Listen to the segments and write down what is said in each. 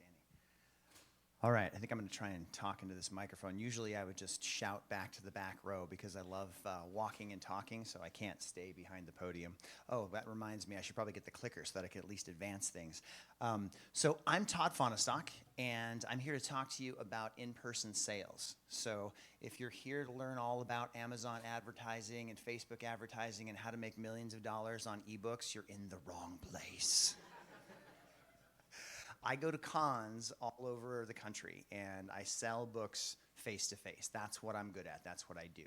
Outstanding. All right, I think I'm going to try and talk into this microphone. Usually I would just shout back to the back row because I love walking and talking, so I can't stay behind the podium. Oh, that reminds me, I should probably get the clicker so that I can at least advance things. So I'm Todd Fahnestock, and I'm here to talk to you about in-person sales. So if you're here to learn all about Amazon advertising and Facebook advertising and how to make millions of dollars on ebooks, you're in the wrong place. I go to cons all over the country, and I sell books face-to-face. That's what I'm good at. That's what I do.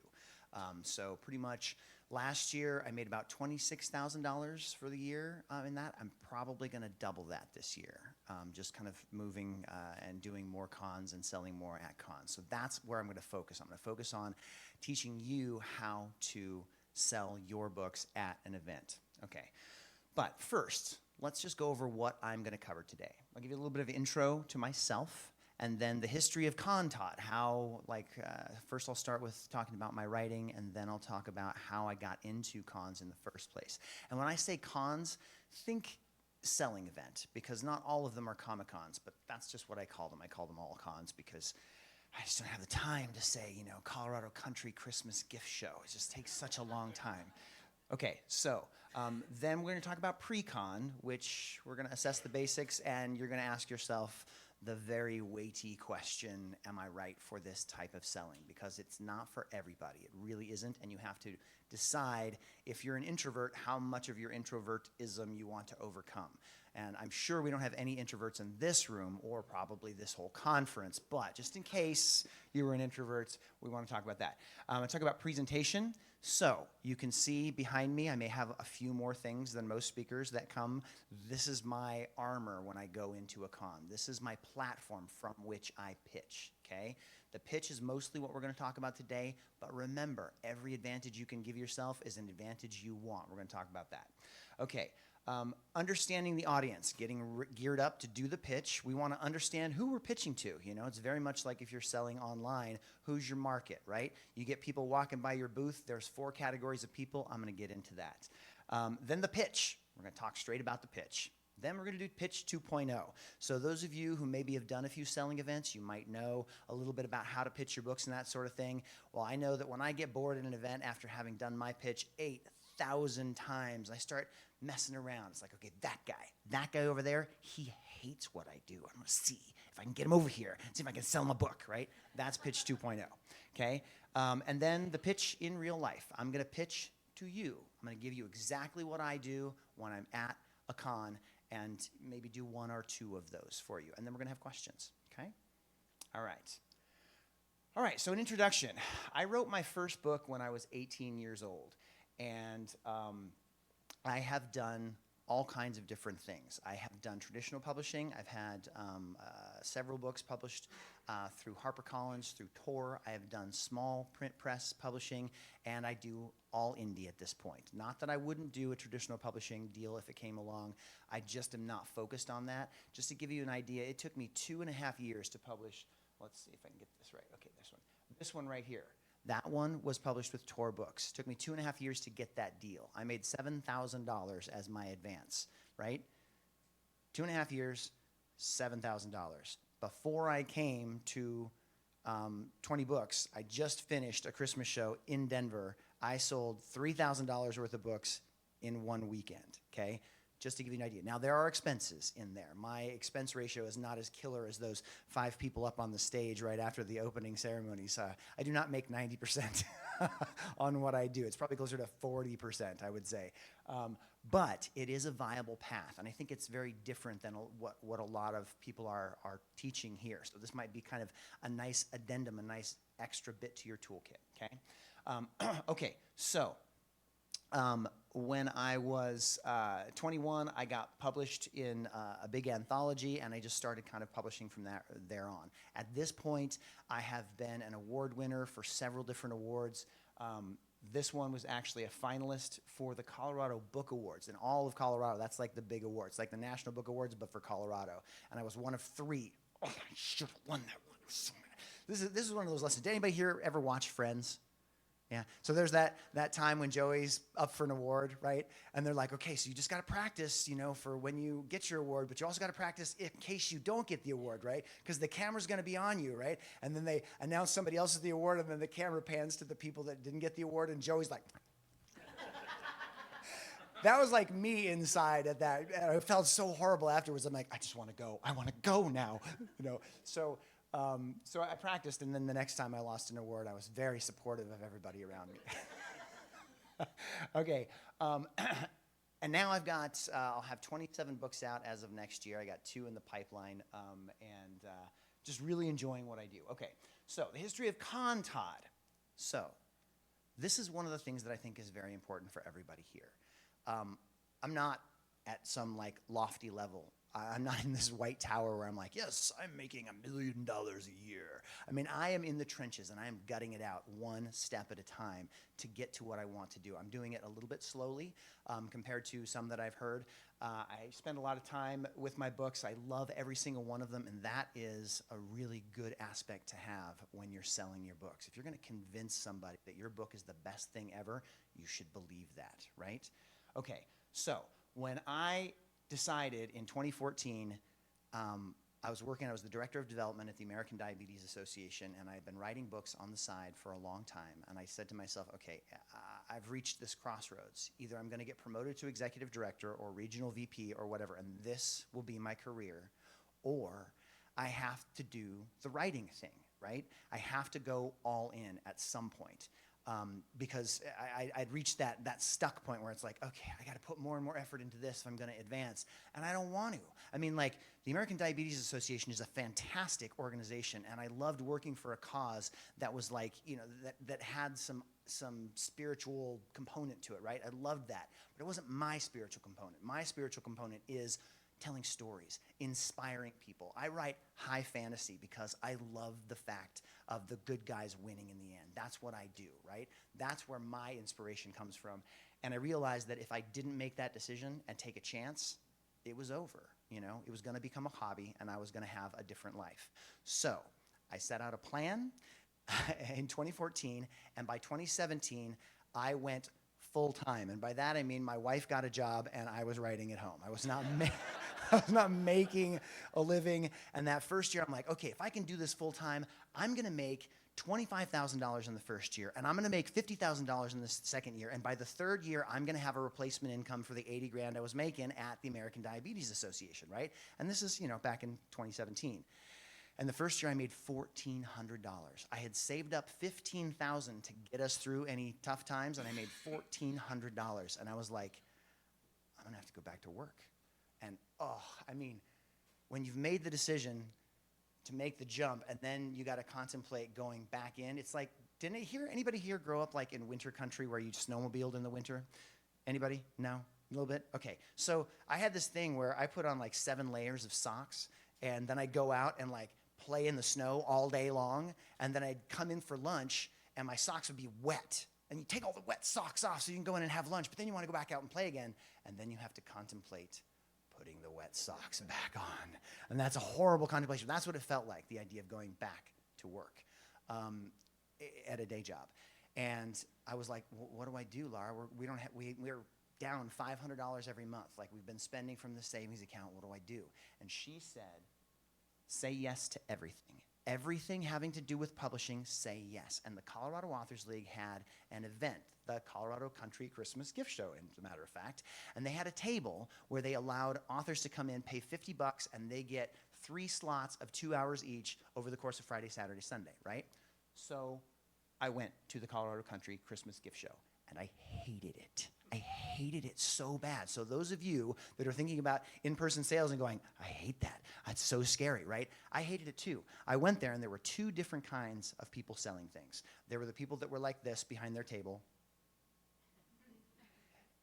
So pretty much last year, I made about $26,000 for the year in that. I'm probably going to double that this year, just kind of moving and doing more cons and selling more at cons. So that's where I'm going to focus. I'm going to focus on teaching you how to sell your books at an event. Okay, but first, let's just go over what I'm going to cover today. I'll give you a little bit of intro to myself, and then the history of Con Todd. First I'll start with talking about my writing, and then I'll talk about how I got into cons in the first place. And when I say cons, think selling event, because not all of them are Comic-Cons, but that's just what I call them. I call them all cons because I just don't have the time to say, Colorado Country Christmas gift show. It just takes such a long time. Okay, so then we're going to talk about pre-con, which we're going to assess the basics, and you're going to ask yourself the very weighty question, am I right for this type of selling? Because it's not for everybody. It really isn't, and you have to decide, if you're an introvert, how much of your introvertism you want to overcome. And I'm sure we don't have any introverts in this room or probably this whole conference, but just in case you were an introvert, we want to talk about that. I'm going to talk about presentation. So you can see behind me, I may have a few more things than most speakers that come. This is my armor when I go into a con. This is my platform from which I pitch, okay? The pitch is mostly what we're going to talk about today, but remember, every advantage you can give yourself is an advantage you want. We're going to talk about that. Okay. Understanding the audience, getting geared up to do the pitch. We want to understand who we're pitching to. It's very much like if you're selling online, who's your market, right? You get people walking by your booth. There's 4 categories of people. I'm going to get into that. Then the pitch. We're going to talk straight about the pitch. Then we're going to do pitch 2.0. So those of you who maybe have done a few selling events, you might know a little bit about how to pitch your books and that sort of thing. Well, I know that when I get bored at an event after having done my pitch 8,000 times, I start messing around. It's like, okay, that guy over there, he hates what I do. I'm going to see if I can get him over here, see if I can sell him a book, right? That's pitch 2.0, okay? And then the pitch in real life. I'm going to pitch to you. I'm going to give you exactly what I do when I'm at a con and maybe do 1 or 2 of those for you. And then we're going to have questions, okay? All right, so an introduction. I wrote my first book when I was 18 years old, and I have done all kinds of different things. I have done traditional publishing. I've had several books published through HarperCollins, through Tor. I have done small print press publishing, and I do all indie at this point. Not that I wouldn't do a traditional publishing deal if it came along. I just am not focused on that. Just to give you an idea, it took me 2.5 years to publish. Let's see if I can get this right. Okay, this one. This one right here. That one was published with Tor Books. Took me 2.5 years to get that deal. I made $7,000 as my advance, right? 2.5 years, $7,000. Before I came to 20Books, I just finished a Christmas show in Denver. I sold $3,000 worth of books in 1 weekend, okay? Just to give you an idea. Now, there are expenses in there. My expense ratio is not as killer as those 5 people up on the stage right after the opening ceremonies. I do not make 90% on what I do. It's probably closer to 40%, I would say. But it is a viable path, and I think it's very different than what a lot of people are teaching here. So this might be kind of a nice addendum, a nice extra bit to your toolkit, okay? Okay, so when I was 21, I got published in a big anthology, and I just started kind of publishing from there on. At this point, I have been an award winner for several different awards. This one was actually a finalist for the Colorado Book Awards. In all of Colorado, that's like the big awards, like the National Book Awards, but for Colorado. And I was one of 3. Oh, I should have won that one. This is one of those lessons. Did anybody here ever watch Friends? Yeah. So there's that time when Joey's up for an award, right? And they're like, okay, so you just got to practice, for when you get your award, but you also got to practice in case you don't get the award, right? Because the camera's going to be on you, right? And then they announce somebody else's the award, and then the camera pans to the people that didn't get the award, and Joey's like, that was like me inside at that. And I felt so horrible afterwards. I'm like, I just want to go. I want to go now, So I practiced, and then the next time I lost an award, I was very supportive of everybody around me. Okay, and now I'll have 27 books out as of next year. I got 2 in the pipeline, and just really enjoying what I do. Okay, so the history of Todd. So this is one of the things that I think is very important for everybody here. I'm not at some lofty level. I'm not in this white tower where I'm like, yes, I'm making $1 million a year. I mean, I am in the trenches, and I am gutting it out one step at a time to get to what I want to do. I'm doing it a little bit slowly compared to some that I've heard. I spend a lot of time with my books. I love every single one of them, and that is a really good aspect to have when you're selling your books. If you're going to convince somebody that your book is the best thing ever, you should believe that, right? Okay, so when I decided in 2014, I was the director of development at the American Diabetes Association, and I had been writing books on the side for a long time. And I said to myself, okay, I've reached this crossroads. Either I'm going to get promoted to executive director or regional VP or whatever, and this will be my career, or I have to do the writing thing, right? I have to go all in at some point. Because I'd reached that stuck point where it's like, okay, I got to put more and more effort into this if I'm going to advance, and I don't want to. I mean, the American Diabetes Association is a fantastic organization, and I loved working for a cause that was that had some spiritual component to it, right? I loved that, but it wasn't my spiritual component. My spiritual component is telling stories, inspiring people. I write high fantasy because I love the fact of the good guys winning in the end. That's what I do, right? That's where my inspiration comes from. And I realized that if I didn't make that decision and take a chance, it was over. It was going to become a hobby, and I was going to have a different life. So I set out a plan in 2014, and by 2017, I went full-time. And by that, I mean my wife got a job, and I was writing at home. I was not making a living. And that first year, I'm like, okay, if I can do this full-time, I'm going to make $25,000 in the first year, and I'm going to make $50,000 in the second year. And by the third year, I'm going to have a replacement income for the $80,000 I was making at the American Diabetes Association, right? And this is, back in 2017. And the first year I made $1,400. I had saved up $15,000 to get us through any tough times, and I made $1,400. And I was like, I'm going to have to go back to work. And, when you've made the decision to make the jump, and then you got to contemplate going back in, it's like, anybody here grow up in winter country where you snowmobiled in the winter? Anybody? No? A little bit? Okay. So I had this thing where I put on 7 layers of socks, and then I'd go out and play in the snow all day long, and then I'd come in for lunch, and my socks would be wet. And you take all the wet socks off so you can go in and have lunch, but then you want to go back out and play again, and then you have to contemplate putting the wet socks back on. And that's a horrible contemplation. That's what it felt like, the idea of going back to work at a day job. And I was like, what do I do, Laura? We're down $500 every month. We've been spending from the savings account. What do I do? And she said, say yes to everything. Everything having to do with publishing, say yes. And the Colorado Authors League had an event, the Colorado Country Christmas Gift Show, as a matter of fact. And they had a table where they allowed authors to come in, pay $50, and they get 3 slots of 2 hours each over the course of Friday, Saturday, Sunday, right? So I went to the Colorado Country Christmas Gift Show, and I hated it. I hated it so bad. So those of you that are thinking about in-person sales and going, I hate that. That's so scary, right? I hated it too. I went there, and there were 2 different kinds of people selling things. There were the people that were like this behind their table.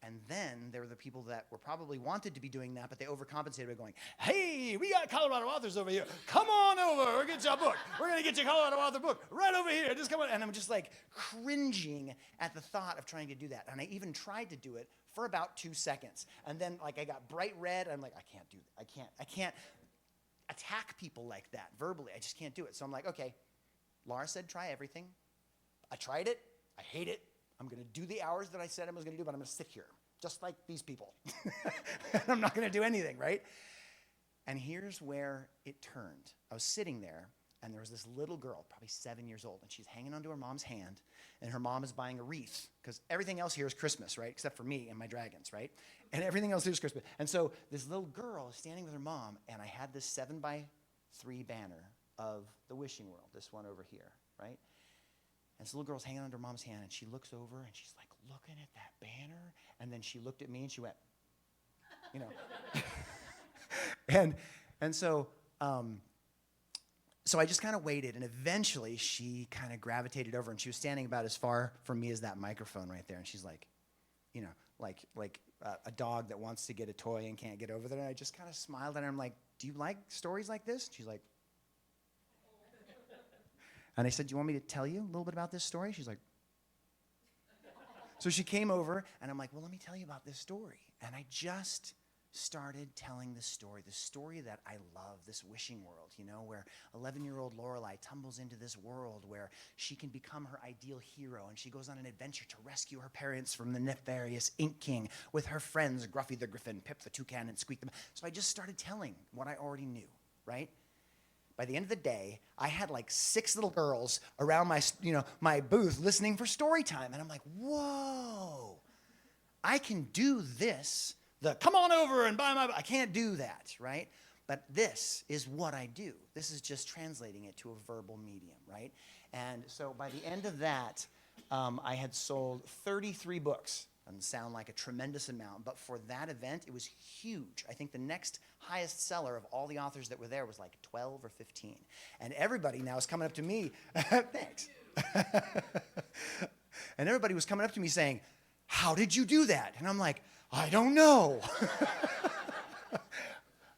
And then there were the people that were probably wanted to be doing that, but they overcompensated by going, hey, we got Colorado authors over here. Come on over. We'll get you a book. We're going to get you a Colorado author book right over here. Just come on. And I'm just cringing at the thought of trying to do that. And I even tried to do it for about 2 seconds. And then I got bright red. I'm like, I can't do that. I can't attack people like that verbally. I just can't do it. So I'm like, okay, Laura said try everything. I tried it. I hate it. I'm going to do the hours that I said I was going to do, but I'm going to sit here, just like these people. And I'm not going to do anything, right? And here's where it turned. I was sitting there, and there was this little girl, probably 7 years old, and she's hanging onto her mom's hand, and her mom is buying a wreath, because everything else here is Christmas, right? Except for me and my dragons, right? And everything else here is Christmas. And so this little girl is standing with her mom, and I had this 7x3 banner of the wishing world, this one over here, right? And this little girl's hanging onto her mom's hand, and she looks over, and she's like looking at that banner, and then she looked at me, and she went, you know. And so I just kind of waited, and eventually she kind of gravitated over, and she was standing about as far from me as that microphone right there, and she's like, you know, like a dog that wants to get a toy and can't get over there. And I just kind of smiled at her. I'm like, do you like stories like this? She's like, and I said, do you want me to tell you a little bit about this story? She's like, so she came over, and I'm like, well, let me tell you about this story. And I just started telling the story that I love, this wishing world, you know, where 11-year-old Lorelei tumbles into this world where she can become her ideal hero, and she goes on an adventure to rescue her parents from the nefarious Ink King with her friends, Gruffy the Griffin, Pip the Toucan, and Squeak the... So I just started telling what I already knew, right? By the end of the day, I had like 6 little girls around my booth listening for story time, and I'm like, whoa, I can do this. Come on over and buy I can't do that, right? But this is what I do. This is just translating it to a verbal medium, right? And so by the end of that, I had sold 33 books. Doesn't sound like a tremendous amount, but for that event, it was huge. I think the next highest seller of all the authors that were there was like 12 or 15. And everybody now is coming up to me, thanks. And everybody was coming up to me saying, how did you do that? And I'm like, I don't know.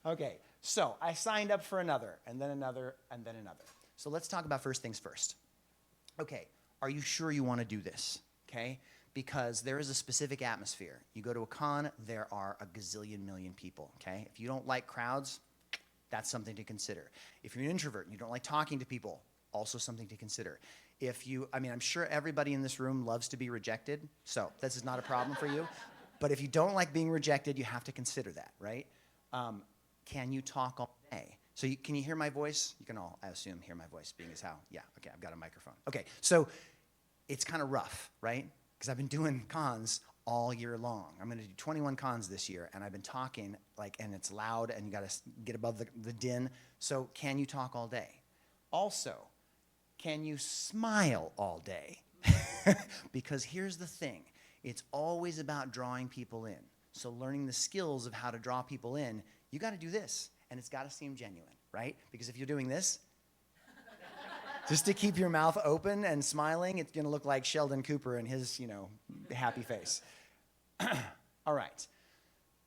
Okay, so I signed up for another, and then another, and then another. So let's talk about first things first. Okay, are you sure you want to do this? Okay, because there is a specific atmosphere. You go to a con, there are a gazillion million people, okay? If you don't like crowds, that's something to consider. If you're an introvert and you don't like talking to people, also something to consider. I'm sure everybody in this room loves to be rejected, so this is not a problem for you. But if you don't like being rejected, you have to consider that, right? Can you talk all day? So can you hear my voice? You can all, I assume, hear my voice, being as how? Yeah, okay, I've got a microphone. Okay, so it's kind of rough, right? Because I've been doing cons all year long. I'm going to do 21 cons this year, and I've been talking, and it's loud, and you got to get above the din. So can you talk all day? Also, can you smile all day? Because here's the thing. It's always about drawing people in. So learning the skills of how to draw people in, you got to do this, and it's got to seem genuine, right? Because if you're doing this, just to keep your mouth open and smiling, it's going to look like Sheldon Cooper and his, happy face. All right.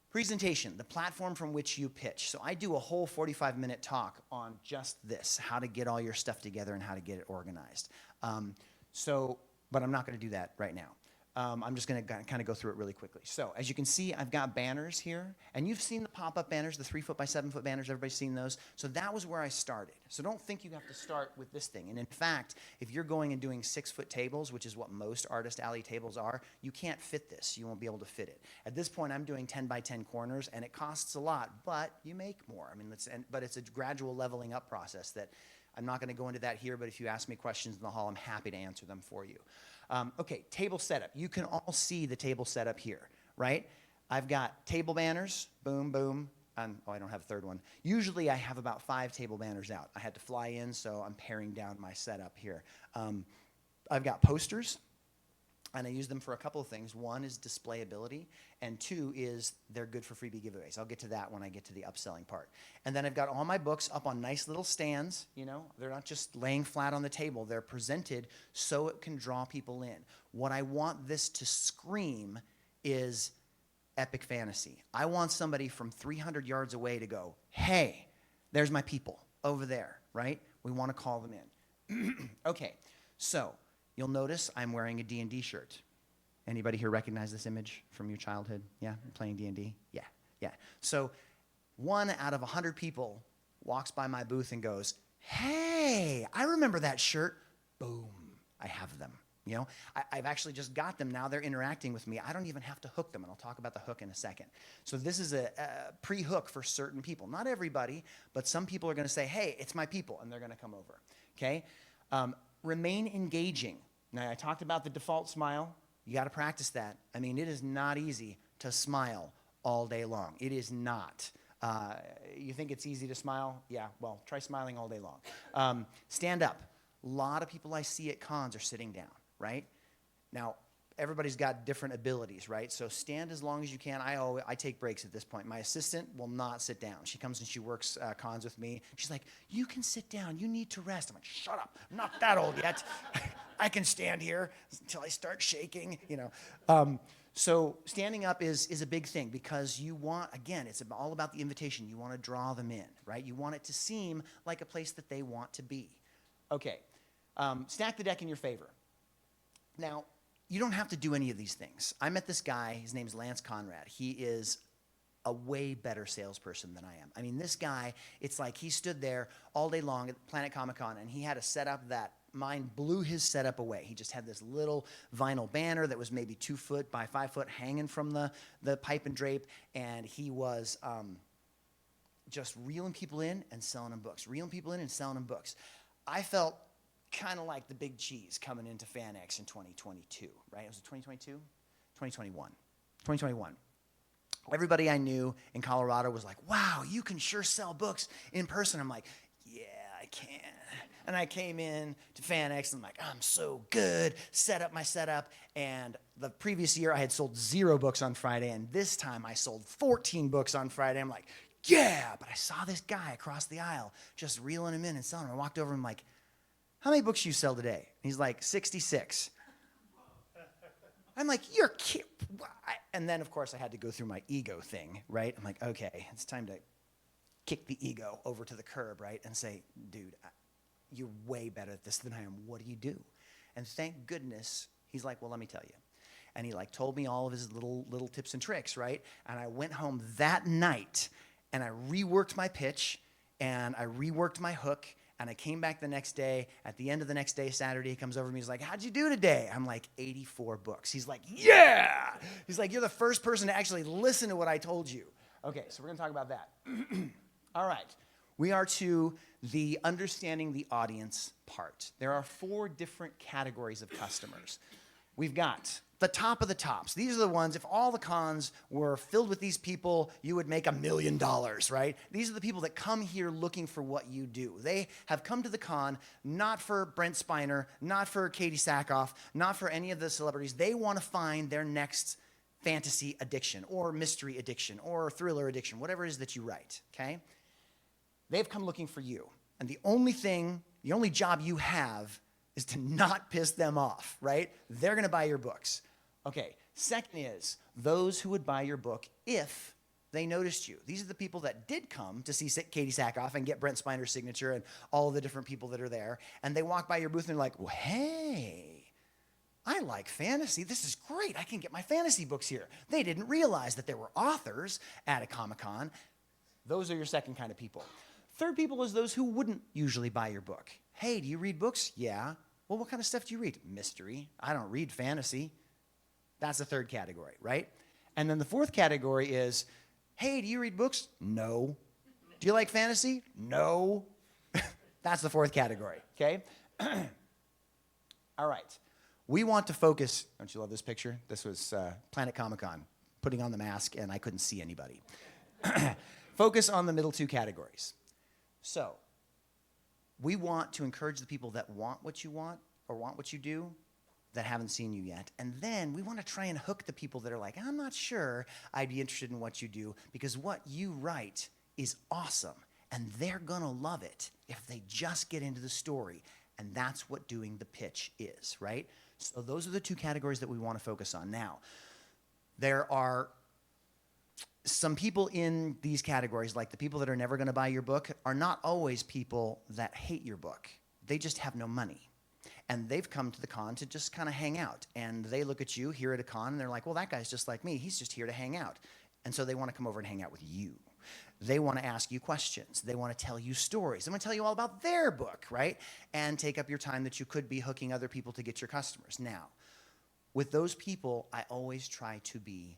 Presentation, the platform from which you pitch. So I do a whole 45-minute talk on just this, how to get all your stuff together and how to get it organized. But I'm not going to do that right now. I'm just going to kind of go through it really quickly. So as you can see, I've got banners here. And you've seen the pop-up banners, the 3-foot by 7-foot banners. Everybody's seen those. So that was where I started. So don't think you have to start with this thing. And in fact, if you're going and doing 6-foot tables, which is what most Artist Alley tables are, you can't fit this. You won't be able to fit it. At this point, I'm doing 10 by 10 corners, and it costs a lot, but you make more. But it's a gradual leveling up process that I'm not going to go into that here, but if you ask me questions in the hall, I'm happy to answer them for you. Okay, table setup. You can all see the table setup here, right? I've got table banners, boom, boom. I don't have a third one. Usually I have about 5 table banners out. I had to fly in, so I'm paring down my setup here. I've got posters, and I use them for a couple of things. One is displayability, and 2 is they're good for freebie giveaways. I'll get to that when I get to the upselling part. And then I've got all my books up on nice little stands. They're not just laying flat on the table. They're presented so it can draw people in. What I want this to scream is epic fantasy. I want somebody from 300 yards away to go, hey, there's my people over there, right? We want to call them in. Okay, so you'll notice I'm wearing a D&D shirt. Anybody here recognize this image from your childhood? Yeah, playing D&D? Yeah. So 1 out of 100 people walks by my booth and goes, hey, I remember that shirt. Boom, I have them. You know, I've actually just got them. Now they're interacting with me. I don't even have to hook them, and I'll talk about the hook in a second. So this is a pre-hook for certain people. Not everybody, but some people are going to say, hey, it's my people, and they're going to come over, okay? Remain engaging. Now, I talked about the default smile. You got to practice that. I mean, it is not easy to smile all day long. It is not. You think it's easy to smile? Yeah, well, try smiling all day long. Stand up. A lot of people I see at cons are sitting down, right? Now, everybody's got different abilities, right? So stand as long as you can. I take breaks at this point. My assistant will not sit down. She comes and she works cons with me. She's like, you can sit down. You need to rest. I'm like, shut up. I'm not that old yet. I can stand here until I start shaking, you know. So standing up is a big thing because you want, again, it's all about the invitation. You want to draw them in, right? You want it to seem like a place that they want to be. Okay, stack the deck in your favor. Now, you don't have to do any of these things. I met this guy, his name's Lance Conrad. He is a way better salesperson than I am. I mean, this guy, it's like he stood there all day long at Planet Comic-Con and he had a setup that mine blew his setup away. He just had this little vinyl banner that was maybe 2 foot by 5 foot hanging from the pipe and drape, and he was just reeling people in and selling them books, reeling people in and selling them books. I felt kind of like the big cheese coming into FanX in 2022, right? Was it 2022? 2021. 2021. Everybody I knew in Colorado was like, wow, you can sure sell books in person. I'm like, yeah, I can. And I came in to FanX and I'm like, I'm so good, set up my setup. And the previous year I had sold 0 books on Friday, and this time I sold 14 books on Friday. I'm like, yeah, but I saw this guy across the aisle just reeling them in and selling them. I walked over and I'm like, how many books you sell today? And he's like, 66. I'm like, you're kidding. And then, of course, I had to go through my ego thing, right? I'm like, okay, it's time to kick the ego over to the curb, right? And say, dude, you're way better at this than I am. What do you do? And thank goodness, he's like, well, let me tell you. And he like told me all of his little tips and tricks, right? And I went home that night and I reworked my pitch and I reworked my hook. And I came back the next day. At the end of the next day, Saturday, he comes over to me. He's like, how'd you do today? I'm like, 84 books. He's like, yeah. He's like, you're the first person to actually listen to what I told you. Okay, so we're going to talk about that. All right. We are to the understanding the audience part. There are 4 different categories of customers. We've got the top of the tops. These are the ones, if all the cons were filled with these people, you would make $1 million, right? These are the people that come here looking for what you do. They have come to the con not for Brent Spiner, not for Katie Sackhoff, not for any of the celebrities. They want to find their next fantasy addiction or mystery addiction or thriller addiction, whatever it is that you write, okay? They've come looking for you. And the only job you have is to not piss them off, right? They're going to buy your books. Okay, second is those who would buy your book if they noticed you. These are the people that did come to see Katie Sackhoff and get Brent Spiner's signature and all the different people that are there. And they walk by your booth and they're like, well, hey, I like fantasy. This is great. I can get my fantasy books here. They didn't realize that there were authors at a Comic-Con. Those are your second kind of people. Third people is those who wouldn't usually buy your book. Hey, do you read books? Yeah. Well, what kind of stuff do you read? Mystery. I don't read fantasy. That's the third category, right? And then the fourth category is, hey, do you read books? No. Do you like fantasy? No. That's the fourth category, okay? All right. We want to focus. Don't you love this picture? This was Planet Comic-Con, putting on the mask, and I couldn't see anybody. Focus on the middle 2 categories. So, we want to encourage the people that want what you want or want what you do that haven't seen you yet. And then we want to try and hook the people that are like, I'm not sure I'd be interested in what you do because what you write is awesome. And they're going to love it if they just get into the story. And that's what doing the pitch is, right? So those are the 2 categories that we want to focus on. Now, there are some people in these categories, like the people that are never going to buy your book, are not always people that hate your book. They just have no money. And they've come to the con to just kind of hang out. And they look at you here at a con, and they're like, well, that guy's just like me. He's just here to hang out. And so they want to come over and hang out with you. They want to ask you questions. They want to tell you stories. They want to tell you all about their book, right? And take up your time that you could be hooking other people to get your customers. Now, with those people, I always try to be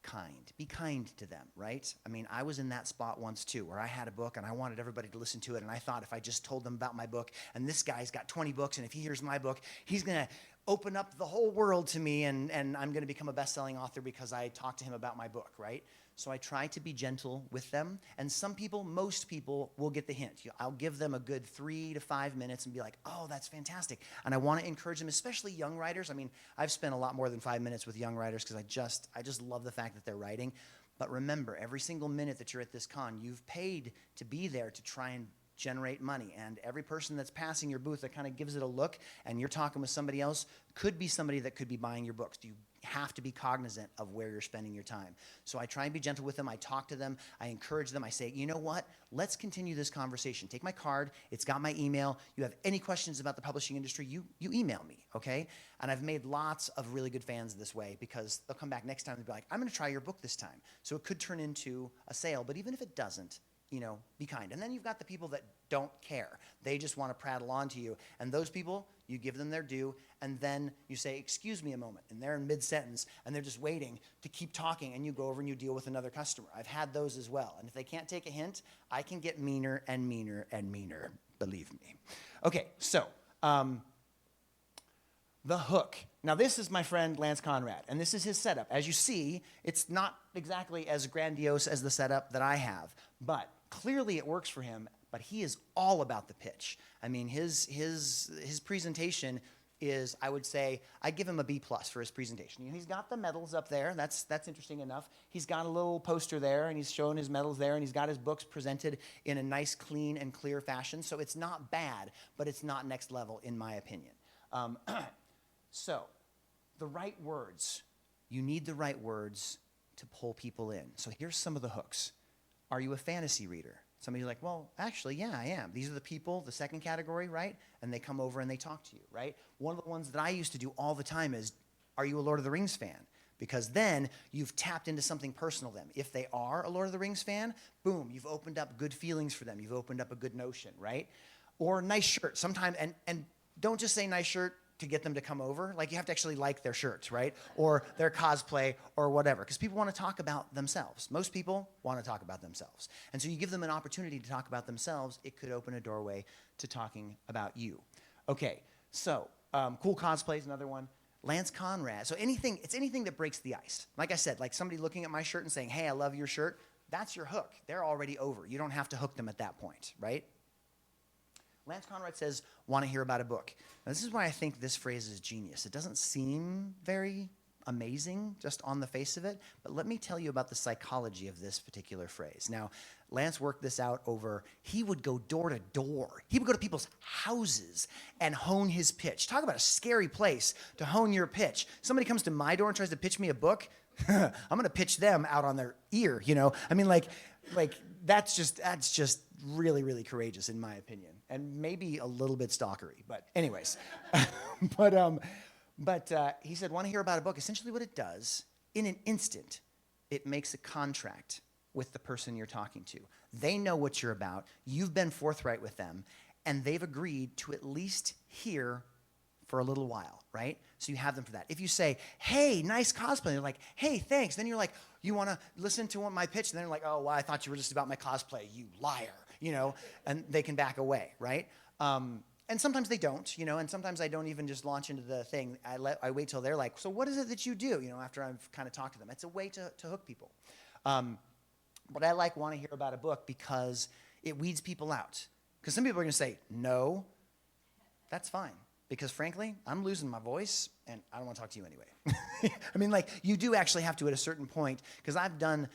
kind. Be kind to them, right? I mean, I was in that spot once too, where I had a book and I wanted everybody to listen to it, and I thought if I just told them about my book, and this guy's got 20 books, and if he hears my book, he's going to open up the whole world to me, and I'm going to become a best-selling author because I talked to him about my book, right? So I try to be gentle with them, and some people, most people, will get the hint. I'll give them a good 3 to 5 minutes and be like, oh, that's fantastic. And I want to encourage them, especially young writers. I mean, I've spent a lot more than 5 minutes with young writers because I just love the fact that they're writing. But remember, every single minute that you're at this con, you've paid to be there to try and generate money. And every person that's passing your booth that kind of gives it a look and you're talking with somebody else could be somebody that could be buying your books. You have to be cognizant of where you're spending your time. So I try and be gentle with them. I talk to them. I encourage them. I say, you know what? Let's continue this conversation. Take my card. It's got my email. You have any questions about the publishing industry, you email me, okay? And I've made lots of really good fans this way because they'll come back next time and be like, I'm going to try your book this time. So it could turn into a sale, but even if it doesn't, you know, be kind. And then you've got the people that don't care. They just want to prattle on to you. And those people, you give them their due, and then you say, excuse me a moment. And they're in mid-sentence, and they're just waiting to keep talking, and you go over and you deal with another customer. I've had those as well. And if they can't take a hint, I can get meaner and meaner and meaner, believe me. Okay, so the hook. Now, this is my friend Lance Conrad, and this is his setup. As you see, it's not exactly as grandiose as the setup that I have, but clearly it works for him, but he is all about the pitch. I mean, his presentation is, I would say, I give him a B+ for his presentation. You know, he's got the medals up there. That's interesting enough. He's got a little poster there, and he's showing his medals there, and he's got his books presented in a nice, clean, and clear fashion. So it's not bad, but it's not next level, in my opinion. So the right words. You need the right words to pull people in. So here's some of the hooks. Are you a fantasy reader? Somebody's like, well, actually, yeah, I am. These are the people, the second category, right? And they come over and they talk to you, right? One of the ones that I used to do all the time is, are you a Lord of the Rings fan? Because then you've tapped into something personal to them. If they are a Lord of the Rings fan, boom, you've opened up good feelings for them. You've opened up a good notion, right? Or nice shirt. Sometimes, and don't just say nice shirt to get them to come over. Like, you have to actually like their shirts, right? Or their cosplay or whatever. Because people want to talk about themselves. Most people want to talk about themselves. And so you give them an opportunity to talk about themselves, it could open a doorway to talking about you. Okay, so cool cosplay is another one. Lance Conrad. So it's anything that breaks the ice. Like I said, like somebody looking at my shirt and saying, hey, I love your shirt. That's your hook. They're already over. You don't have to hook them at that point, right? Lance Conrad says, want to hear about a book. Now, this is why I think this phrase is genius. It doesn't seem very amazing just on the face of it, but let me tell you about the psychology of this particular phrase. Now, Lance worked this out over, he would go door to door. He would go to people's houses and hone his pitch. Talk about a scary place to hone your pitch. Somebody comes to my door and tries to pitch me a book, I'm going to pitch them out on their ear, you know? I mean, like that's just really, really courageous in my opinion, and maybe a little bit stalkery, but anyways. But he said, want to hear about a book? Essentially what it does, in an instant, it makes a contract with the person you're talking to. They know what you're about, you've been forthright with them, and they've agreed to at least hear for a little while, right? So you have them for that. If you say, hey, nice cosplay, they're like, hey, thanks. Then you're like, you want to listen to my pitch? And then they're like, oh, well, I thought you were just about my cosplay, you liar, you know? And they can back away, right? And sometimes they don't, you know, and sometimes I don't even just launch into the thing. I wait till they're like, so what is it that you do, you know, after I've kind of talked to them. It's a way to hook people. But I want to hear about a book because it weeds people out. Because some people are going to say, no, that's fine. Because frankly, I'm losing my voice, and I don't want to talk to you anyway. I mean, like, you do actually have to at a certain point, because I've done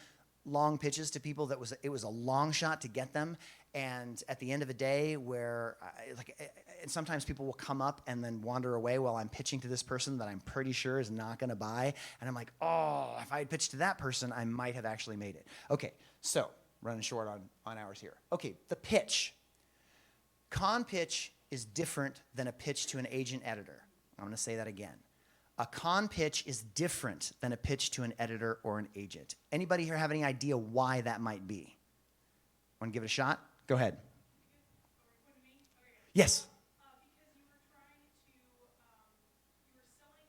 long pitches to people that it was a long shot to get them, and at the end of the day where, and sometimes people will come up and then wander away while I'm pitching to this person that I'm pretty sure is not going to buy, and I'm like, oh, if I had pitched to that person, I might have actually made it. Okay, so running short on hours here. Okay, the pitch. Con pitch is different than a pitch to an agent editor. I'm going to say that again. A con pitch is different than a pitch to an editor or an agent. Anybody here have any idea why that might be? Want to give it a shot? Go ahead. Yes. Because you were trying to, you were selling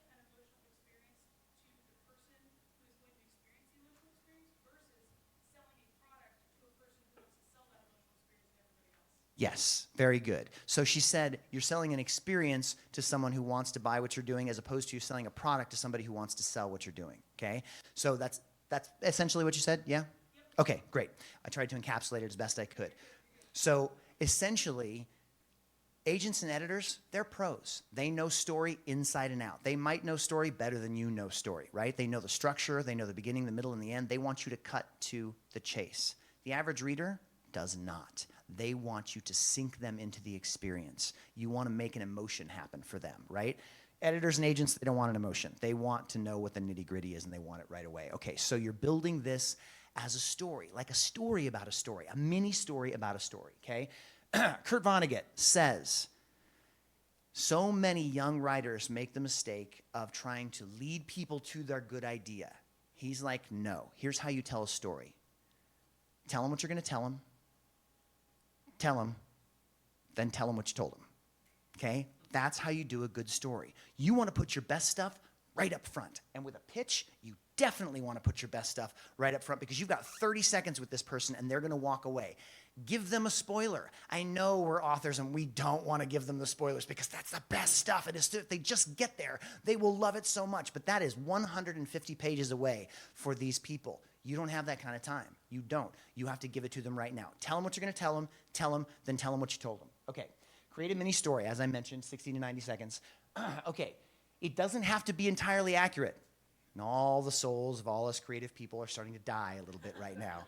an emotional experience to the person who is going to experience the emotional experience versus selling a product to a person who wants to sell that emotional experience to everybody else. Yes, very good. So she said you're selling an experience to someone who wants to buy what you're doing as opposed to you selling a product to somebody who wants to sell what you're doing, okay? So that's essentially what you said, yeah? Yep. Okay, great. I tried to encapsulate it as best I could. So essentially, agents and editors, they're pros. They know story inside and out. They might know story better than you know story, right? They know the structure, they know the beginning, the middle, and the end. They want you to cut to the chase. The average reader does not. They want you to sink them into the experience. You want to make an emotion happen for them, right? Editors and agents, they don't want an emotion. They want to know what the nitty-gritty is, and they want it right away. Okay, so you're building this as a story, like a story about a story, a mini story about a story, okay? Kurt Vonnegut says, so many young writers make the mistake of trying to lead people to their good idea. He's like, no, here's how you tell a story. Tell them what you're going to tell them. Tell them, then tell them what you told them, okay? That's how you do a good story. You want to put your best stuff right up front. And with a pitch, you definitely want to put your best stuff right up front because you've got 30 seconds with this person and they're going to walk away. Give them a spoiler. I know we're authors and we don't want to give them the spoilers because that's the best stuff. And if they just get there, they will love it so much. But that is 150 pages away for these people. You don't have that kind of time. You don't. You have to give it to them right now. Tell them what you're going to tell them, then tell them what you told them. Okay. Create a mini story, as I mentioned, 60 to 90 seconds. Okay. It doesn't have to be entirely accurate. And all the souls of all us creative people are starting to die a little bit right now.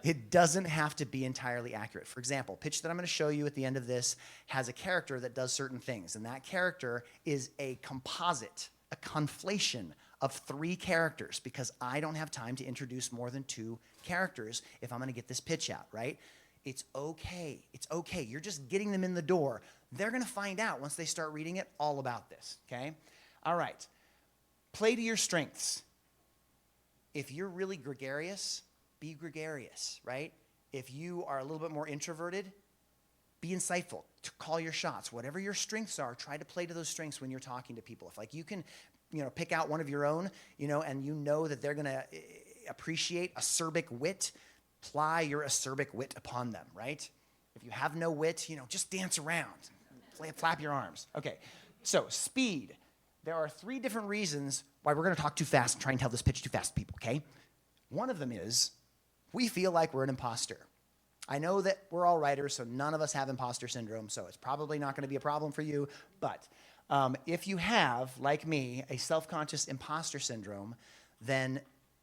It doesn't have to be entirely accurate. For example, pitch that I'm going to show you at the end of this has a character that does certain things, and that character is a composite, a conflation of 3 characters because I don't have time to introduce more than 2 characters if I'm going to get this pitch out, right? It's okay. It's okay. You're just getting them in the door. They're going to find out once they start reading it all about this, okay? All right. Play to your strengths. If you're really gregarious, be gregarious, right? If you are a little bit more introverted, be insightful. Call your shots. Whatever your strengths are, try to play to those strengths when you're talking to people. If like you can, pick out one of your own, and you know that they're going to appreciate acerbic wit, ply your acerbic wit upon them, right? If you have no wit, just dance around. Flap your arms. Okay. So, speed. There are 3 different reasons why we're going to talk too fast and try and tell this pitch too fast to people, okay? One of them is we feel like we're an imposter. I know that we're all writers, so none of us have imposter syndrome, so it's probably not going to be a problem for you. But if you have, like me, a self-conscious imposter syndrome, then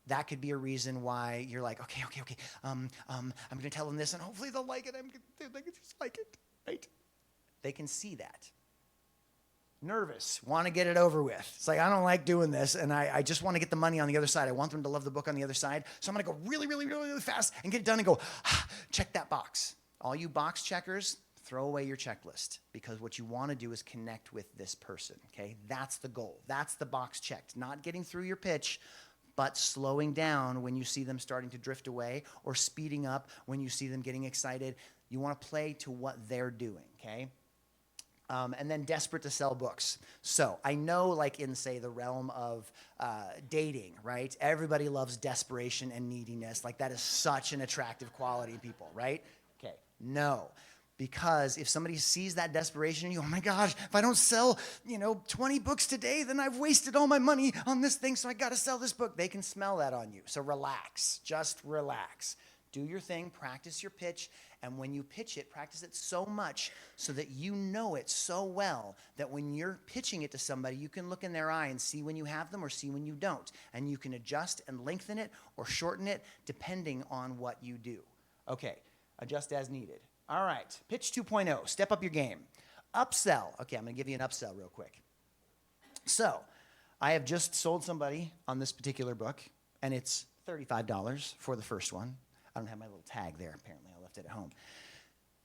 that could be a reason why you're like, okay, I'm going to tell them this, and hopefully they'll like it. They just like it, right? They can see that. Nervous, want to get it over with. It's like, I don't like doing this, and I just want to get the money on the other side. I want them to love the book on the other side, so I'm going to go really, really, really, really fast and get it done and go, check that box. All you box checkers, throw away your checklist because what you want to do is connect with this person, okay? That's the goal. That's the box checked. Not getting through your pitch, but slowing down when you see them starting to drift away or speeding up when you see them getting excited. You want to play to what they're doing, okay? And then desperate to sell books. So I know like in, say, the realm of dating, right? Everybody loves desperation and neediness. Like that is such an attractive quality in people, right? Okay, no. Because if somebody sees that desperation in you, oh my gosh, if I don't sell, 20 books today, then I've wasted all my money on this thing, so I got to sell this book. They can smell that on you. So relax, just relax. Do your thing, practice your pitch, and when you pitch it, practice it so much so that you know it so well that when you're pitching it to somebody, you can look in their eye and see when you have them or see when you don't. And you can adjust and lengthen it or shorten it depending on what you do. Okay, adjust as needed. All right, pitch 2.0, step up your game. Upsell. Okay, I'm going to give you an upsell real quick. So, I have just sold somebody on this particular book, and it's $35 for the first one. I don't have my little tag there, apparently. I left it at home.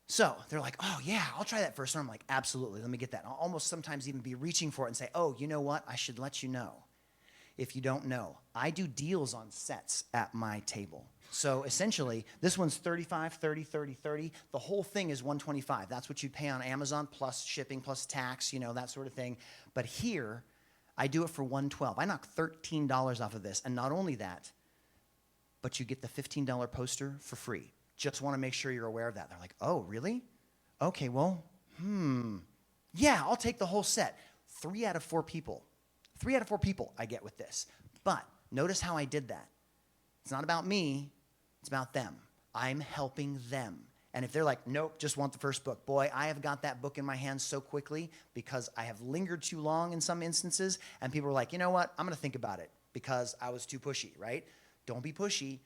So they're like, oh, yeah, I'll try that first one. I'm like, absolutely, let me get that. I'll almost sometimes even be reaching for it and say, oh, you know what? I should let you know. If you don't know, I do deals on sets at my table. So essentially, this one's 35, 30, 30, 30. The whole thing is 125. That's what you'd pay on Amazon plus shipping plus tax, that sort of thing. But here, I do it for 112. I knock $13 off of this. And not only that, but you get the $15 poster for free. Just want to make sure you're aware of that. They're like, oh, really? Okay, well, yeah, I'll take the whole set. 3 out of 4 people I get with this. But notice how I did that. It's not about me. It's about them. I'm helping them. And if they're like, nope, just want the first book. Boy, I have got that book in my hands so quickly because I have lingered too long in some instances. And people are like, you know what? I'm going to think about it because I was too pushy, right? Don't be pushy.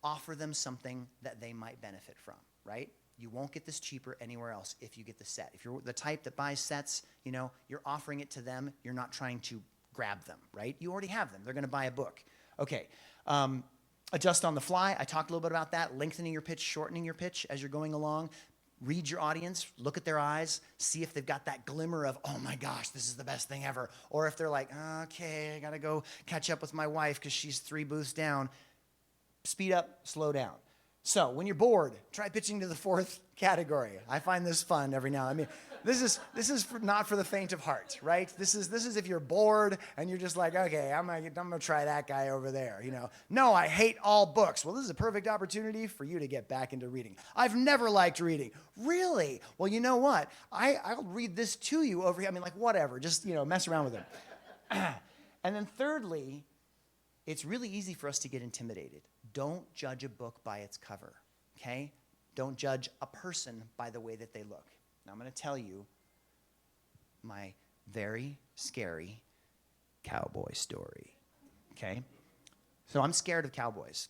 Offer them something that they might benefit from, right? You won't get this cheaper anywhere else if you get the set. If you're the type that buys sets, you're offering it to them. You're not trying to grab them, right? You already have them. They're going to buy a book. Okay. Adjust on the fly. I talked a little bit about that. Lengthening your pitch, shortening your pitch as you're going along. Read your audience. Look at their eyes. See if they've got that glimmer of, oh my gosh, this is the best thing ever. Or if they're like, okay, I got to go catch up with my wife because she's 3 booths down. Speed up, slow down. So when you're bored, try pitching to the 4th category. I find this fun every now and then. This is not for the faint of heart, right? This is if you're bored and you're just like, okay, I'm gonna try that guy over there. No, I hate all books. Well, this is a perfect opportunity for you to get back into reading. I've never liked reading. Really? Well, you know what? I'll read this to you over here. Whatever. Just mess around with it. And then thirdly, it's really easy for us to get intimidated. Don't judge a book by its cover, okay? Don't judge a person by the way that they look. Now, I'm going to tell you my very scary cowboy story, okay? So I'm scared of cowboys.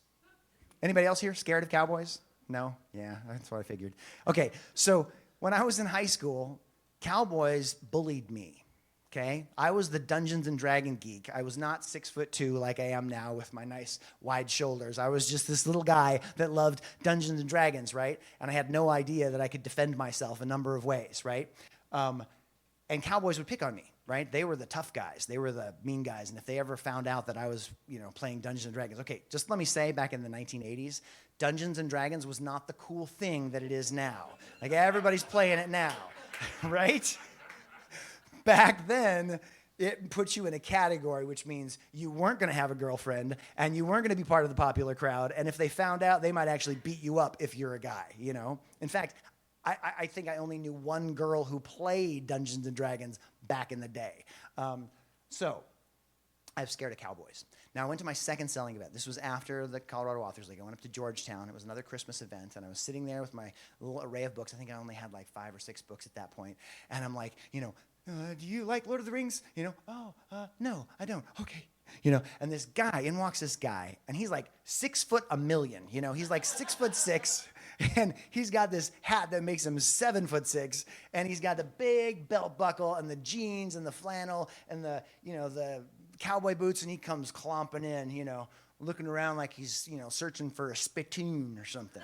Anybody else here scared of cowboys? No? Yeah, that's what I figured. Okay, so when I was in high school, cowboys bullied me. Okay, I was the Dungeons and Dragon geek. I was not 6'2" like I am now with my nice wide shoulders. I was just this little guy that loved Dungeons and Dragons, right? And I had no idea that I could defend myself a number of ways, right? And cowboys would pick on me, right? They were the tough guys. They were the mean guys. And if they ever found out that I was, playing Dungeons and Dragons, okay, just let me say, back in the 1980s, Dungeons and Dragons was not the cool thing that it is now. Like everybody's playing it now, right? Back then, it puts you in a category, which means you weren't going to have a girlfriend and you weren't going to be part of the popular crowd. And if they found out, they might actually beat you up if you're a guy, In fact, I think I only knew one girl who played Dungeons and Dragons back in the day. So I was scared of cowboys. Now, I went to my second selling event. This was after the Colorado Authors League. I went up to Georgetown. It was another Christmas event, and I was sitting there with my little array of books. I think I only had like 5 or 6 books at that point. And I'm like, do you like Lord of the Rings? No, I don't. Okay. And this guy, in walks this guy, and he's like 6'1", he's like 6'6", and he's got this hat that makes him 7'6", and he's got the big belt buckle and the jeans and the flannel and the cowboy boots, and he comes clomping in, looking around like he's, searching for a spittoon or something,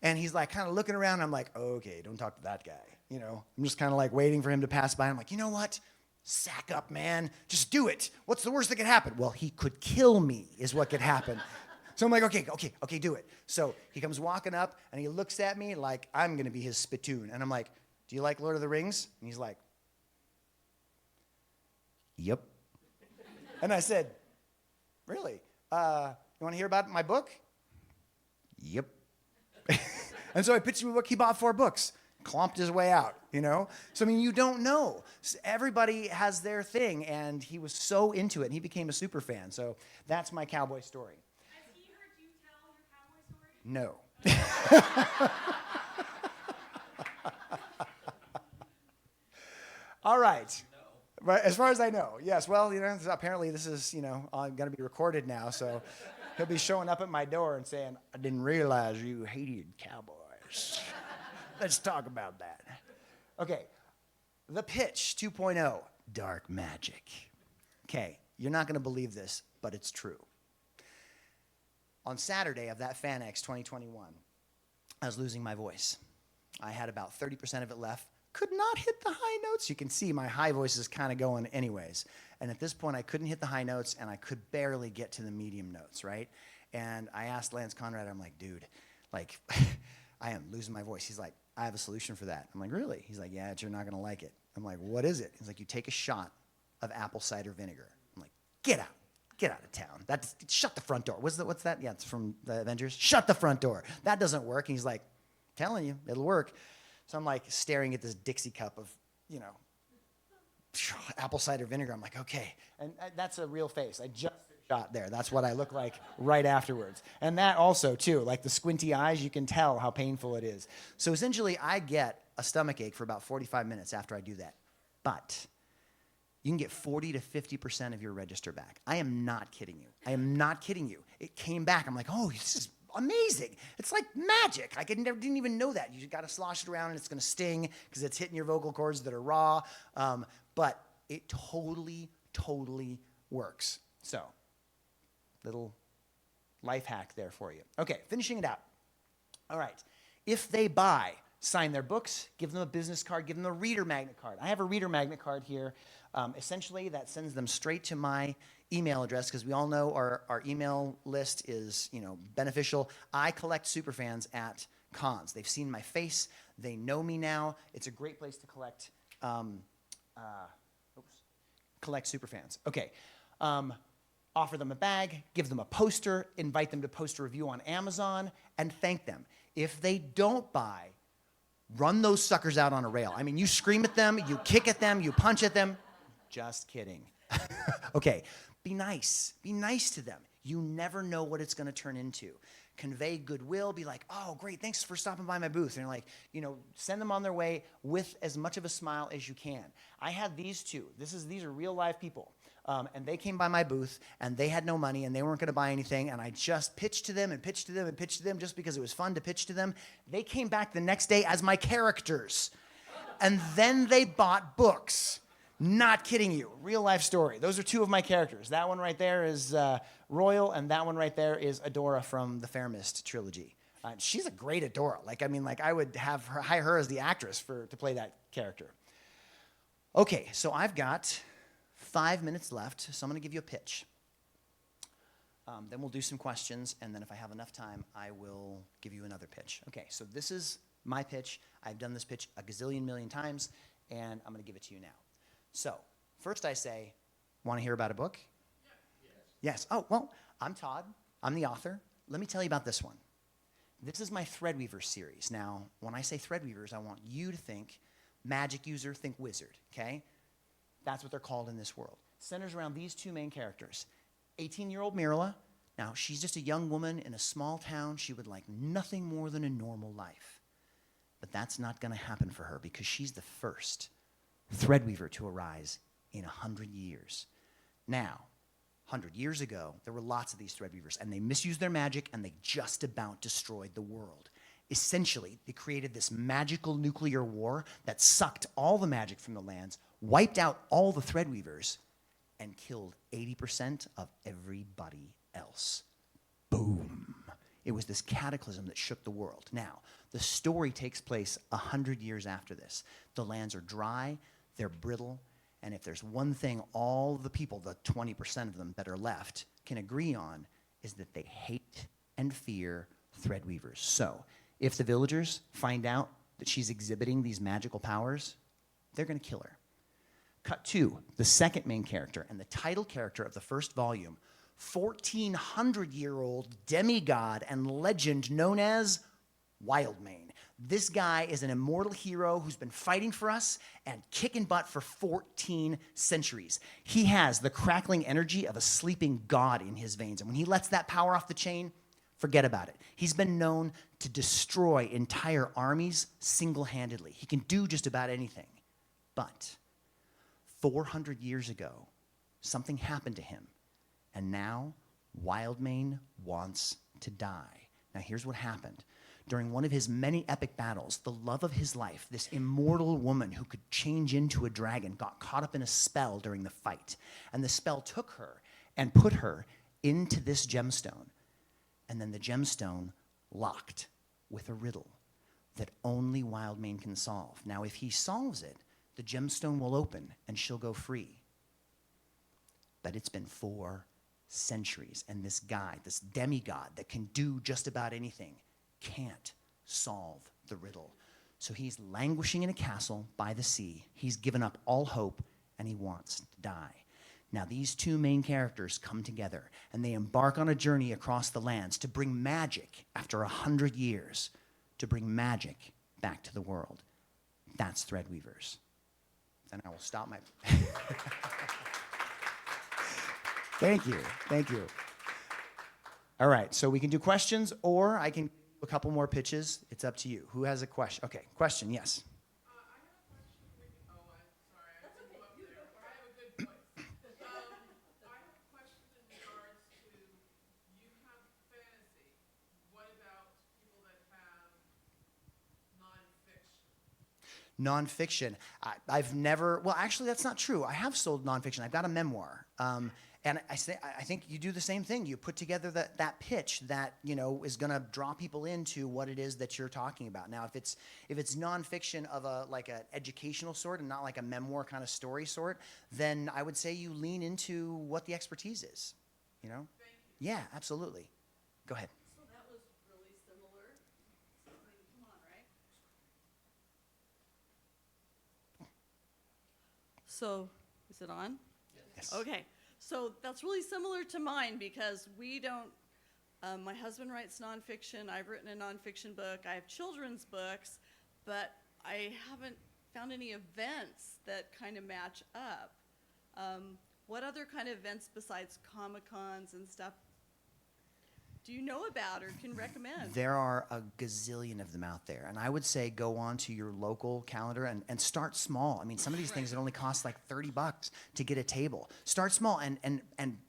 And he's like kind of looking around. I'm like, okay, don't talk to that guy. I'm just kind of like waiting for him to pass by. I'm like, you know what? Sack up, man. Just do it. What's the worst that could happen? Well, he could kill me is what could happen. So I'm like, okay, do it. So he comes walking up and he looks at me like I'm going to be his spittoon. And I'm like, do you like Lord of the Rings? And he's like, yep. And I said, really? You want to hear about my book? Yep. And so I pitched him a book. He bought 4 books. Clomped his way out, So, you don't know. Everybody has their thing, and he was so into it, and he became a super fan. So that's my cowboy story. Has he heard you tell your cowboy story? No. All right. But as far as I know, yes. Well, apparently this is, going to be recorded now, so he'll be showing up at my door and saying, I didn't realize you hated cowboys. Let's talk about that. Okay, the pitch 2.0, dark magic. Okay, you're not going to believe this, but it's true. On Saturday of that FanX 2021, I was losing my voice. I had about 30% of it left. Could not hit the high notes. You can see my high voice is kind of going anyways. And at this point, I couldn't hit the high notes, and I could barely get to the medium notes, right? And I asked Lance Conrad, I'm like, dude, like, I am losing my voice. He's like, I have a solution for that. I'm like, really? He's like, yeah, you're not going to like it. I'm like, what is it? He's like, you take a shot of apple cider vinegar. I'm like, get out of town. Shut the front door. What's that? Yeah, it's from the Avengers. Shut the front door. That doesn't work. And he's like, telling you, it'll work. So I'm like staring at this Dixie cup of, apple cider vinegar. I'm like, okay. And that's a real face. I just shot there. That's what I look like right afterwards. And that also, too, like the squinty eyes, you can tell how painful it is. So essentially, I get a stomach ache for about 45 minutes after I do that. But you can get 40 to 50% of your register back. I am not kidding you. I am not kidding you. It came back. I'm like, oh, this is amazing. It's like magic. I didn't even know that. You got to slosh it around and it's going to sting because it's hitting your vocal cords that are raw. But it totally works. So, little life hack there for you. Okay, finishing it out. All right. If they buy, sign their books, give them a business card, give them a reader magnet card. I have a reader magnet card here. Essentially, that sends them straight to my email address because we all know our email list is, beneficial. I collect superfans at cons. They've seen my face. They know me now. It's a great place to collect superfans. Okay. Offer them a bag, give them a poster, invite them to post a review on Amazon, and thank them. If they don't buy, run those suckers out on a rail. I mean, you scream at them, you kick at them, you punch at them. Just kidding. Okay, be nice. Be nice to them. You never know what it's going to turn into. Convey goodwill. Be like, oh, great, thanks for stopping by my booth. And like, send them on their way with as much of a smile as you can. I had these two. These are real live people. And they came by my booth, and they had no money, and they weren't going to buy anything, and I just pitched to them and pitched to them and pitched to them just because it was fun to pitch to them. They came back the next day as my characters, and then they bought books. Not kidding you. Real life story. Those are two of my characters. That one right there is Royal, and that one right there is Adora from the Fair Mist trilogy. She's a great Adora. I would hire her as the actress to play that character. Okay, so I've got 5 minutes left, so I'm going to give you a pitch. Then we'll do some questions, and then if I have enough time, I will give you another pitch. Okay, so this is my pitch. I've done this pitch a gazillion million times, and I'm going to give it to you now. So, first I say, want to hear about a book? Yes. Oh, well, I'm Todd. I'm the author. Let me tell you about this one. This is my Threadweaver series. Now, when I say Threadweavers, I want you to think magic user, think wizard, okay? That's what they're called in this world. Centers around these two main characters. 18-year-old Mirla. Now, she's just a young woman in a small town. She would like nothing more than a normal life. But that's not going to happen for her because she's the first Threadweaver to arise in 100 years. Now, 100 years ago, there were lots of these Threadweavers, and they misused their magic, and they just about destroyed the world. Essentially, they created this magical nuclear war that sucked all the magic from the lands, wiped out all the Threadweavers, and killed 80% of everybody else. Boom. It was this cataclysm that shook the world. Now, the story takes place 100 years after this. The lands are dry, they're brittle, and if there's one thing all the people, the 20% of them that are left, can agree on, is that they hate and fear Threadweavers. So, if the villagers find out that she's exhibiting these magical powers, they're going to kill her. Cut to the second main character and the title character of the first volume, 1,400-year-old demigod and legend known as Wildmane. This guy is an immortal hero who's been fighting for us and kicking butt for 14 centuries. He has the crackling energy of a sleeping god in his veins, and when he lets that power off the chain, forget about it. He's been known to destroy entire armies single-handedly. He can do just about anything. But 400 years ago, something happened to him, and now Wildmane wants to die. Now, here's what happened. During one of his many epic battles, the love of his life, this immortal woman who could change into a dragon, got caught up in a spell during the fight. And the spell took her and put her into this gemstone. And then the gemstone locked with a riddle that only Wildmane can solve. Now, if he solves it, the gemstone will open and she'll go free. But it's been 4 centuries. And this guy, this demigod that can do just about anything, can't solve the riddle. So he's languishing in a castle by the sea. He's given up all hope, and he wants to die. Now, these two main characters come together, and they embark on a journey across the lands to bring magic, after 100 years, to bring magic back to the world. That's Threadweavers. And I will stop my... Thank you. Thank you. All right, so we can do questions, or I can do a couple more pitches. It's up to you. Who has a question? Okay, question, yes. I have a question. I'm sorry. I didn't go up there. I have a good voice. I have a question in regards to, you have fantasy. What about people that have nonfiction? Nonfiction. I've never, well, actually, that's not true. I have sold nonfiction. I've got a memoir. And I think you do the same thing. You put together that pitch that, you know, is going to draw people into what it is that you're talking about. Now, if it's nonfiction of like an educational sort and not like a memoir kind of story sort, then I would say you lean into what the expertise is. You know? Thank you. Yeah, absolutely. Go ahead. So that was really similar. So, I mean, come on, right? So, is it on? Yes. Okay, so that's really similar to mine because we don't, my husband writes nonfiction, I've written a nonfiction book, I have children's books, but I haven't found any events that kind of match up. What other kind of events besides Comic-Cons and stuff do you know about or can recommend? There are a gazillion of them out there. And I would say go on to your local calendar and start small. I mean, some of these things, it only cost like $30 to get a table. Start small and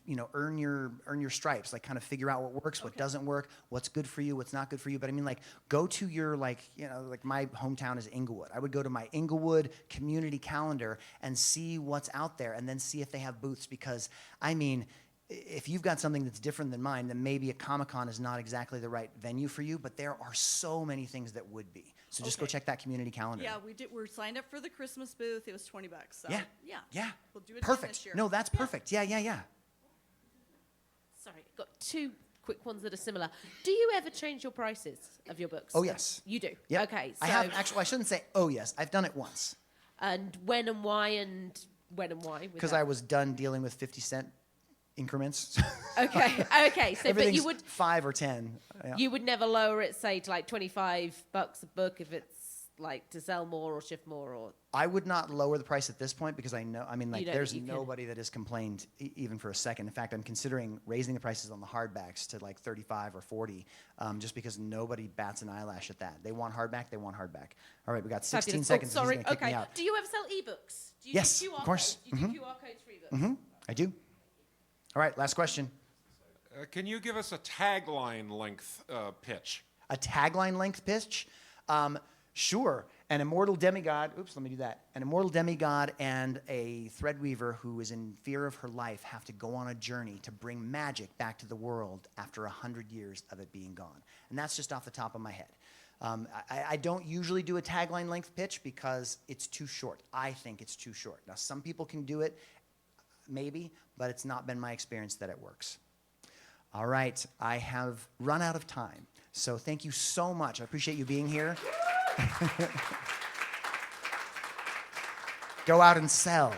you know, earn your stripes, like kind of figure out what works, what doesn't work, what's good for you, what's not good for you. But I mean, like, go to your, like, you know, like my hometown is Inglewood. I would go to my Inglewood community calendar and see what's out there and then see if they have booths, because, I mean, if you've got something that's different than mine, then maybe a Comic-Con is not exactly the right venue for you, but there are so many things that would be. So just go check that community calendar. Yeah, we're signed up for the Christmas booth. It was $20. So Yeah. yeah. We'll do it again Perfect. this year. No, that's perfect. Yeah. Sorry, I've got two quick ones that are similar. Do you ever change your prices of your books? Oh, yes. You do? Yep. Okay. I have, actually, I shouldn't say, oh, yes. I've done it once. And when and why? With Because that? I was done dealing with 50-cent increments. Okay. Okay. So, but you would 5 or 10. Yeah. you would never lower it, say, to like $25 a book if it's like to sell more or shift more, or I would not lower the price at this point because I know, I mean, like, You don't there's think you can? nobody that has complained even for a second. In fact, I'm considering raising the prices on the hardbacks to like 35 or 40, just because nobody bats an eyelash at that. They want hardback, they want hardback. All right, we got 16 Fabulous. seconds. Oh, and sorry. He's gonna kick Okay. me out. Do you ever sell ebooks? Do you Yes, do QR of course. Codes? Do you do QR codes for ebooks? I do. All right, last question. Can you give us a tagline length pitch? A tagline length pitch? Sure. An immortal demigod, oops, let me do that. An immortal demigod and a threadweaver who is in fear of her life have to go on a journey to bring magic back to the world after 100 years of it being gone. And that's just off the top of my head. I don't usually do a tagline length pitch because it's too short. I think it's too short. Now, some people can do it, maybe, but it's not been my experience that it works. All right, I have run out of time. So thank you so much. I appreciate you being here. Go out and sell.